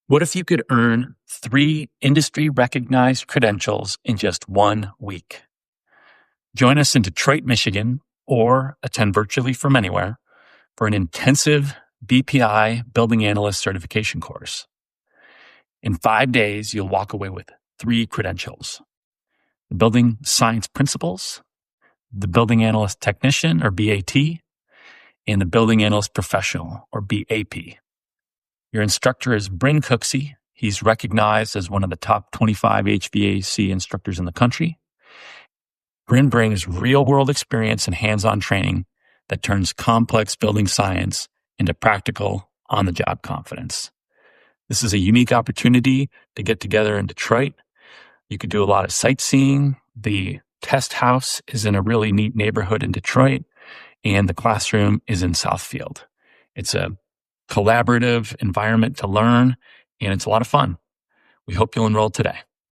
What if you could earn 3 industry-recognized credentials in just 1 week? Join us in Detroit, Michigan, or attend virtually from anywhere for an intensive BPI Building Analyst certification course. In 5 days, you'll walk away with 3 credentials: the Building Science Principles, the Building Analyst Technician, or BAT, and the Building Analyst Professional, or BAP. Your instructor is Brynn Cooksey. He's recognized as one of the top 25 HVAC instructors in the country. Brynn brings real-world experience and hands-on training that turns complex building science into practical, on-the-job confidence. This is a unique opportunity to get together in Detroit. You could do a lot of sightseeing. The test house is in a really neat neighborhood in Detroit, and the classroom is in Southfield. It's a collaborative environment to learn, and it's a lot of fun. We hope you'll enroll today.